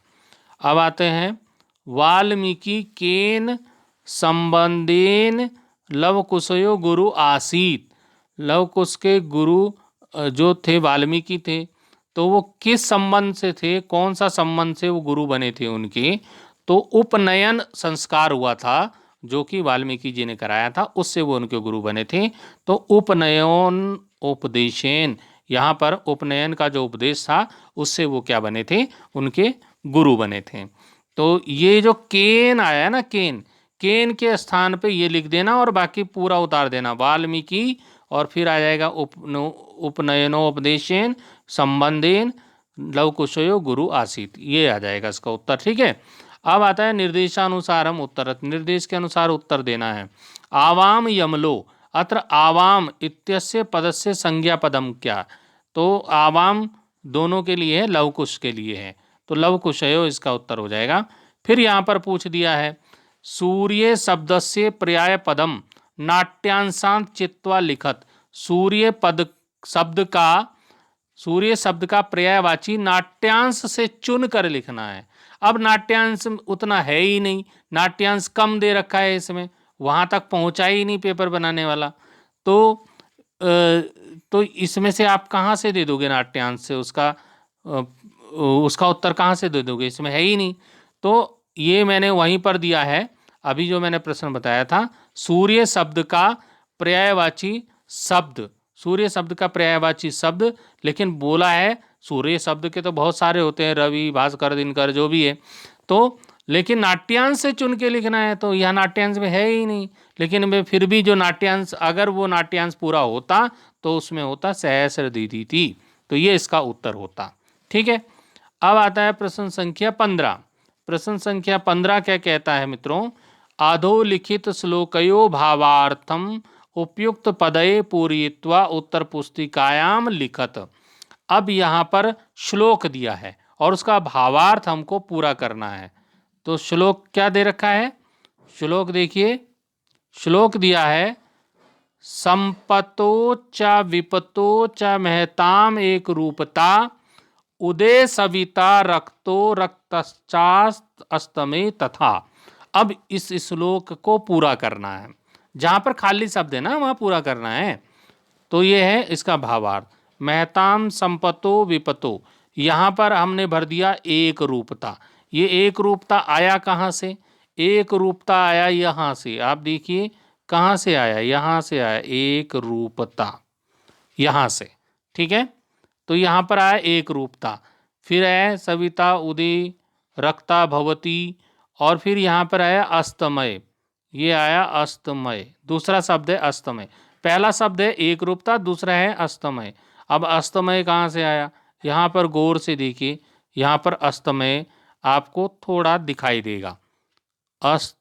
अब आते हैं वाल्मीकि केन संबंधेन लवकुशयो गुरु आसीत। लवकुश के गुरु जो थे वाल्मीकि थे, तो वो किस संबंध से थे, कौन सा संबंध से वो गुरु बने थे उनके? तो उपनयन संस्कार हुआ था जो कि वाल्मीकि जी ने कराया था, उससे वो उनके गुरु बने थे। तो उपनयन उपदेशेन, यहाँ पर उपनयन का जो उपदेश था उससे वो क्या बने थे, उनके गुरु बने थे। तो ये जो केन आया ना, केन, केन के स्थान पे ये लिख देना और बाकी पूरा उतार देना वाल्मीकि, और फिर आ जाएगा उपनयनोपदेशेन संबंधेन लवकुशयो गुरु आसीत, ये आ जाएगा इसका उत्तर। ठीक है। अब आता है निर्देशानुसार हम उत्तर, निर्देश के अनुसार उत्तर देना है। आवाम यमलो, अत्र आवाम इत्यस्य पदस्य संज्ञा पदम क्या? तो आवाम दोनों के लिए है, लवकुश के लिए है, तो लवकुशयो इसका उत्तर हो जाएगा। फिर यहाँ पर पूछ दिया है सूर्य शब्दस्य पर्याय पदम नाट्यांशांत चित्वा लिखत। सूर्य पद शब्द का, सूर्य शब्द का पर्यायवाची नाट्यांश से चुन कर लिखना है। अब नाट्यांश उतना है ही नहीं, नाट्यांश कम दे रखा है इसमें, वहाँ तक पहुँचा ही नहीं पेपर बनाने वाला। तो इसमें से आप कहाँ से दे दोगे नाट्यांश से, उसका उत्तर कहाँ से दे दोगे, इसमें है ही नहीं। तो ये मैंने वहीं पर दिया है, अभी जो मैंने प्रश्न बताया था, सूर्य शब्द का पर्यायवाची शब्द, सूर्य शब्द का पर्यायवाची शब्द, लेकिन बोला है सूर्य शब्द के तो बहुत सारे होते हैं, रवि, भास्कर, दिनकर, जो भी है। तो लेकिन नाट्यांश से चुन के लिखना है, तो यह नाट्यांश में है ही नहीं। लेकिन मैं फिर भी जो नाट्यांश, अगर वो नाट्यांश पूरा होता तो उसमें होता सहस्रदीधिति, तो ये इसका उत्तर होता। ठीक है। अब आता है प्रश्न संख्या 15। प्रश्न संख्या 15 क्या कहता है मित्रों? अधोलिखित श्लोकयो भावार्थम उपयुक्त पदये पूरयित्वा उत्तर पुस्तिकायाम लिखत। अब यहाँ पर श्लोक दिया है और उसका भावार्थ हमको पूरा करना है। तो श्लोक क्या दे रखा है? श्लोक देखिए, श्लोक दिया है संपतो च विपतो च महताम एक रूपता उदय सविता रक्तो रक्तश्चास्त अस्तमे तथा। अब इस श्लोक को पूरा करना है, जहाँ पर खाली शब्द है ना वहाँ पूरा करना है। तो ये है इसका भावार्थ। महताम संपतो विपतो, यहाँ पर हमने भर दिया एक रूपता। ये एक रूपता आया कहाँ से? एक रूपता आया यहाँ से, आप देखिए कहाँ से आया, यहाँ से आया एक रूपता, यहाँ से। ठीक है। तो यहाँ पर आया एक रूपता, फिर है सविता उदय रक्ता भवती, और फिर यहाँ पर आया अस्तमय, ये आया अस्तमय, दूसरा शब्द है अस्तमय। पहला शब्द है एक रूपता, दूसरा है अस्तमय। अब अस्तमय कहाँ से आया? यहाँ पर गौर से देखिए, यहाँ पर अस्तमय आपको थोड़ा दिखाई देगा, अस्तमय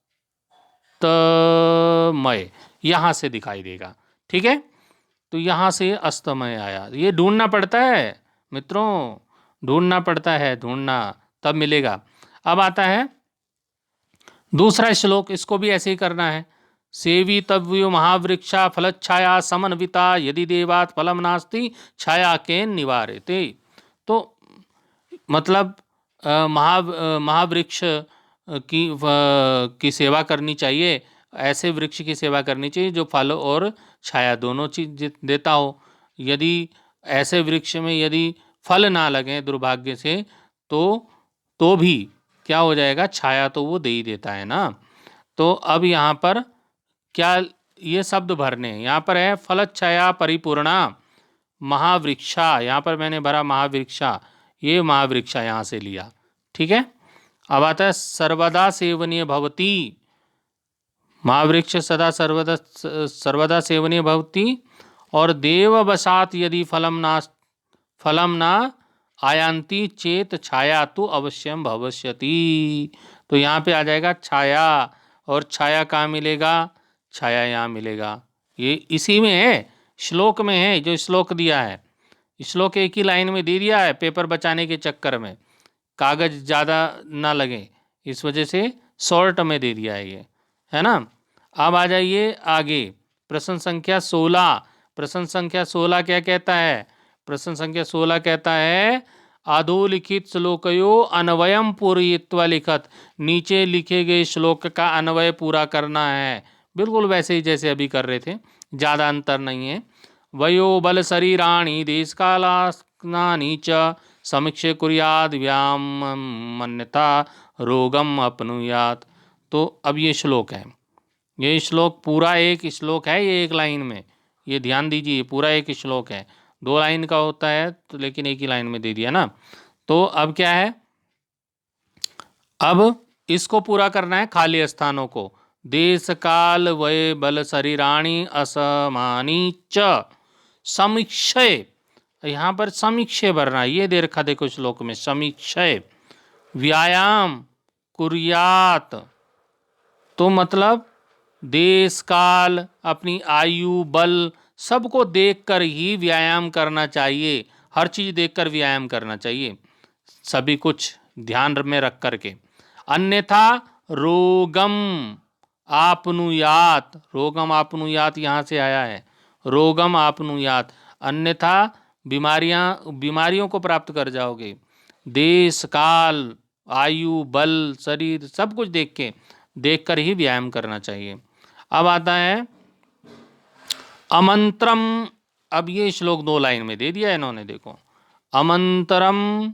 यहाँ से दिखाई देगा। ठीक है। तो यहाँ से अस्तमय आया, ये ढूंढना पड़ता है मित्रों, ढूंढना पड़ता है, ढूंढना तब मिलेगा। अब आता है दूसरा श्लोक, इसको भी ऐसे ही करना है। सेवितव्यो महावृक्षा फलच्छाया समन्विता यदि देवात् फलम नास्ति छाया केन निवार्यते। तो मतलब महावृक्ष की सेवा करनी चाहिए, ऐसे वृक्ष की सेवा करनी चाहिए जो फल और छाया दोनों चीज देता हो। यदि ऐसे वृक्ष में यदि फल ना लगे दुर्भाग्य से, तो भी क्या हो जाएगा, छाया तो वो दे ही देता है ना। तो अब यहाँ पर क्या ये शब्द भरने हैं, यहाँ पर है फलच्छाया परिपूर्णा महावृक्षा, यहाँ पर मैंने भरा महावृक्षा, ये महावृक्षा यहाँ से लिया। ठीक है। अब आता है सर्वदा सेवनीय भवती, महावृक्ष सदा सर्वदा सेवनीय भवती, और देववशात यदि फलम ना आयांती चेत छाया तो अवश्यम भविष्यति। तो यहाँ पे आ जाएगा छाया, और छाया कहाँ मिलेगा, छाया यहाँ मिलेगा। ये इसी में है, श्लोक में है, जो श्लोक दिया है। श्लोक एक ही लाइन में दे दिया है, पेपर बचाने के चक्कर में कागज ज़्यादा ना लगे, इस वजह से शॉर्ट में दे दिया है ये, है ना। अब आ जाइए आगे, प्रश्न संख्या 16। प्रश्न संख्या 16 क्या कहता है, प्रश्न संख्या 16 कहता है अधोलिखित श्लोकयो अन्वयम पूरयित्वा लिखत। नीचे लिखे गए श्लोक का अन्वय पूरा करना है, बिल्कुल वैसे ही जैसे अभी कर रहे थे, ज़्यादा अंतर नहीं है। वयो बल शरीराणि देश कालानि च समीक्षे कुर्याद व्याम मन्यता रोगम अपनुयात। तो अब ये श्लोक है, ये श्लोक पूरा एक श्लोक है, ये एक लाइन में, ये ध्यान दीजिए, पूरा एक श्लोक है, 2 लाइन का होता है तो, लेकिन एक ही लाइन में दे दिया ना। तो अब क्या है, अब इसको पूरा करना है, खाली स्थानों को। देश काल वय बल शरीराणि असमानी च समीक्षय, यहाँ पर समीक्षय भरना है, ये दे रखा देखो श्लोक में, समीक्षय व्यायाम कुर्यात, तो मतलब देश काल अपनी आयु बल सबको देखकर ही व्यायाम करना चाहिए, हर चीज देखकर व्यायाम करना चाहिए, सभी कुछ ध्यान में रख करके। अन्यथा रोगम आपनुयात, रोगम आपनुयात यहाँ से आया है, रोगम आपनुयात, अन्यथा बीमारियों को प्राप्त कर जाओगे। देश काल आयु बल शरीर सब कुछ देखकर ही व्यायाम करना चाहिए। अब आता है अमंत्रम। अब ये श्लोक 2 लाइन में दे दिया है इन्होंने, देखो, अमंतरम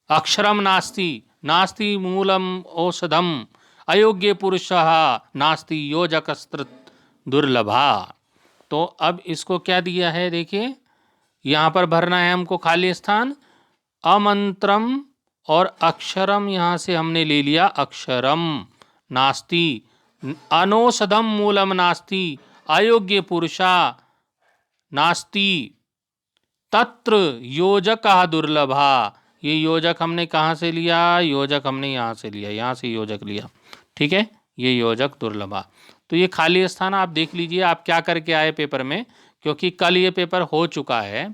अक्षरम नास्ति नास्ति मूलम औषधम अयोग्य पुरुषः नास्ति योजकस्तृत दुर्लभा। तो अब इसको क्या दिया है, देखिए यहाँ पर भरना है हमको खाली स्थान, अमंत्रम और अक्षरम यहाँ से हमने ले लिया, अक्षरम नास्ति, अनौषधम मूलम नास्ति, अयोग्य पुरुषा नास्ति, तत्र योजक दुर्लभा। ये योजक हमने कहाँ से लिया, योजक हमने यहाँ से लिया, यहाँ से योजक लिया, ठीक है, ये योजक दुर्लभा। तो ये खाली स्थान आप देख लीजिए आप क्या करके आए पेपर में, क्योंकि कल ये पेपर हो चुका है,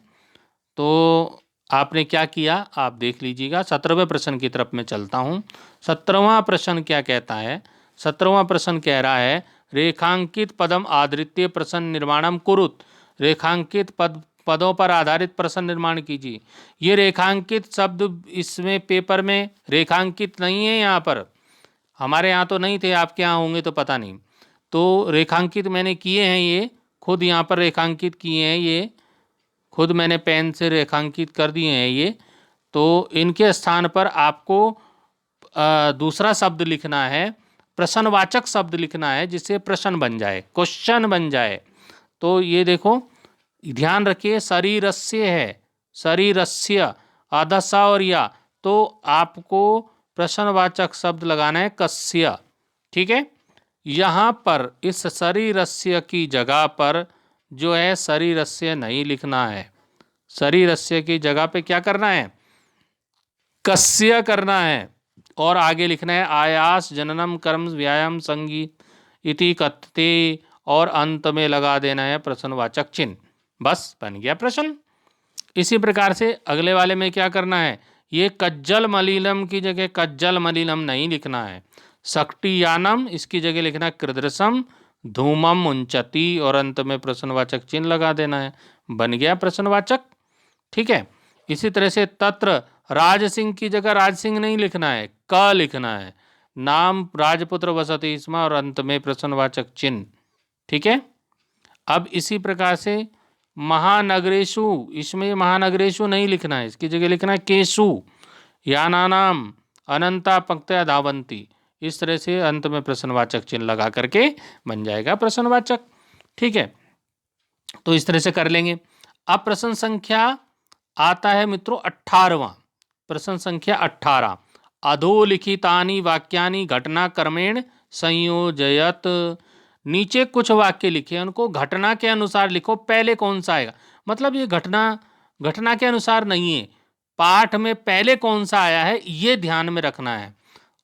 तो आपने क्या किया आप देख लीजिएगा। 17वें प्रश्न की तरफ मैं चलता हूँ। 17वां प्रश्न क्या कहता है, 17वां प्रश्न कह रहा है रेखांकित पदम आधृत्य प्रश्न निर्माणम कुरुत। रेखांकित पदों पर आधारित प्रश्न निर्माण कीजिए। ये रेखांकित शब्द इसमें पेपर में रेखांकित नहीं है, यहाँ पर हमारे यहाँ तो नहीं थे, आपके यहाँ होंगे तो पता नहीं। तो रेखांकित मैंने किए हैं, ये खुद यहाँ पर रेखांकित किए हैं, ये खुद मैंने पेन से रेखांकित कर दिए हैं ये। तो इनके स्थान पर आपको दूसरा शब्द लिखना है, प्रश्नवाचक शब्द लिखना है, जिससे प्रश्न बन जाए, क्वेश्चन बन जाए। तो ये देखो ध्यान रखिए, शरीरस्य है, शरीरस्य आधसा और या, तो आपको प्रश्नवाचक शब्द लगाना है कस्य, ठीक है। यहाँ पर इस शरीरस्य की जगह पर जो है शरीरस्य नहीं लिखना है, शरीरस्य की जगह पे क्या करना है, कस्य करना है, और आगे लिखना है आयास जननम कर्म व्यायाम संगीत इति कथते, और अंत में लगा देना है प्रश्नवाचक चिन्ह, बस बन गया प्रश्न। इसी प्रकार से अगले वाले में क्या करना है, ये कज्जल मलिनम की जगह कज्जल मलिनम नहीं लिखना है, शक्तियानम इसकी जगह लिखना कृदृशम धूमम उंचति, और अंत में प्रश्नवाचक चिन्ह लगा देना है, बन गया प्रश्नवाचक, ठीक है। इसी तरह से तत्र राज सिंह की जगह राज सिंह नहीं लिखना है, क लिखना है, नाम राजपुत्र वसति इसमें, और अंत में प्रश्नवाचक चिन्ह, ठीक है। अब इसी प्रकार से महानगरेशु, इसमें महानगरेशु नहीं लिखना है, इसकी जगह लिखना है केशु, यानानाम अनंता पंक्त्या धावंती, इस तरह से अंत में प्रश्नवाचक चिन्ह लगा करके बन जाएगा प्रश्नवाचक, ठीक है। तो इस तरह से कर लेंगे। अब प्रश्न संख्या आता है मित्रों 18वां, प्रश्न संख्या 18, अधोलिखितानि वाक्यानि घटना क्रमेण संयोजयत। नीचे कुछ वाक्य लिखे, उनको घटना के अनुसार लिखो, पहले कौन सा आएगा, मतलब ये घटना के अनुसार नहीं है, पाठ में पहले कौन सा आया है ये ध्यान में रखना है,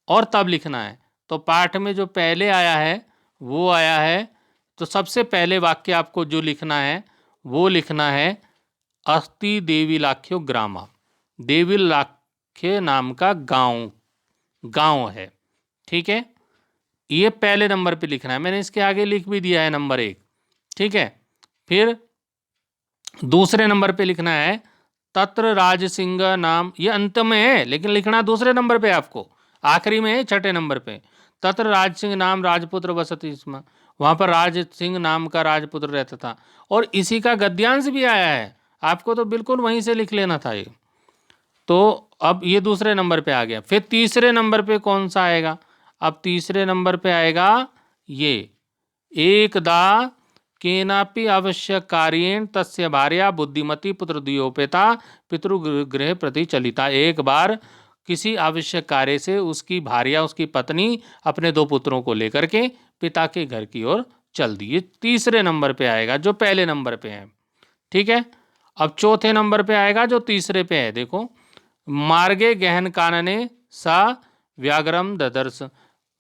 और तब लिखना है। तो पाठ में जो पहले आया है वो आया है, तो सबसे पहले वाक्य आपको जो लिखना है वो लिखना है अस्ति देवीलाख्यो ग्रामा। देवीलाख्य नाम का गांव है, ठीक है। ये पहले नंबर पे लिखना है, मैंने इसके आगे लिख भी दिया है नंबर 1, ठीक है। फिर दूसरे नंबर पे लिखना है तत्र राज सिंह नाम, ये अंत में है लेकिन लिखना दूसरे नंबर पे आपको, आखिरी में है छठे नंबर पे। तत्र राज सिंह नाम राजपुत्र वसति स्म, वहां पर राज सिंह नाम का राजपुत्र रहता था। और इसी का गद्यांश भी आया है, आपको तो बिल्कुल वहीं से लिख लेना था ये। तो अब ये दूसरे नंबर पे आ गया। फिर तीसरे नंबर पे कौन सा आएगा? अब तीसरे नंबर पे आएगा ये एकदा केनापि आवश्यक कार्येण तस्य भार्या बुद्धिमती पुत्रद्वयोपेता पितृगृह प्रति चलिता। एक बार किसी आवश्यक कार्य से उसकी भार्या, उसकी पत्नी अपने 2 पुत्रों को लेकर के पिता के घर की ओर चल दी। ये तीसरे नंबर पे आएगा जो पहले नंबर पे है, ठीक है। अब चौथे नंबर पे आएगा जो तीसरे पे है, देखो मार्गे गहन कानने सा व्याघ्रम ददर्श,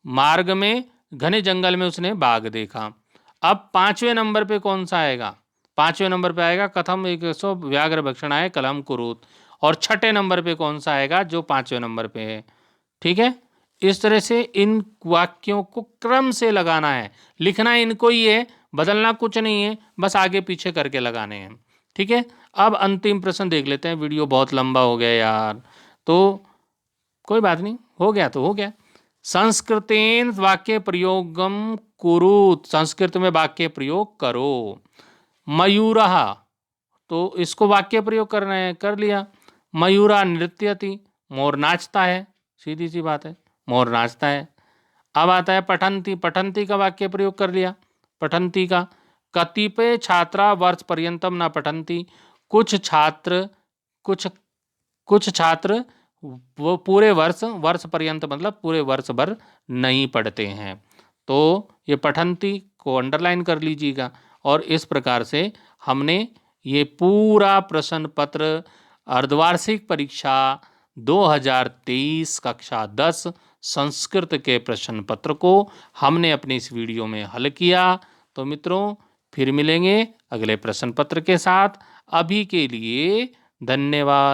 मार्ग में घने जंगल में उसने बाघ देखा। अब पांचवें नंबर पे कौन सा आएगा? पांचवें नंबर पे आएगा कथम एक सौ व्याघ्र भक्षणाय कलम कुरुत। और छठे नंबर पे कौन सा आएगा? जो पांचवें नंबर पे है, ठीक है। इस तरह से इन वाक्यों को क्रम से लगाना है, लिखना इनको ही है, बदलना कुछ नहीं है, बस आगे पीछे करके लगाने हैं, ठीक है। अब अंतिम प्रश्न देख लेते हैं, वीडियो बहुत लंबा हो गया यार, तो कोई बात नहीं, हो गया तो हो गया। संस्कृतेन वाक्य प्रयोगम कुरुत, संस्कृत में वाक्य प्रयोग करो। मयूरः, तो इसको वाक्य प्रयोग करना है, कर लिया। मयूरा नृत्यति, मोर नाचता है, सीधी सी बात है, मोर नाचता है। अब आता है पठंती, पठंती का वाक्य प्रयोग कर लिया, पठंती का। कतिपय छात्रा वर्ष पर्यंतम न पठंती, कुछ छात्र कुछ कुछ छात्र वो पूरे वर्ष पर्यंत मतलब पूरे वर्ष भर नहीं पढ़ते हैं। तो ये पठंती को अंडरलाइन कर लीजिएगा। और इस प्रकार से हमने ये पूरा प्रश्न पत्र अर्धवार्षिक परीक्षा 2023 कक्षा 10 संस्कृत के प्रश्न पत्र को हमने अपने इस वीडियो में हल किया। तो मित्रों फिर मिलेंगे अगले प्रश्न पत्र के साथ, अभी के लिए धन्यवाद।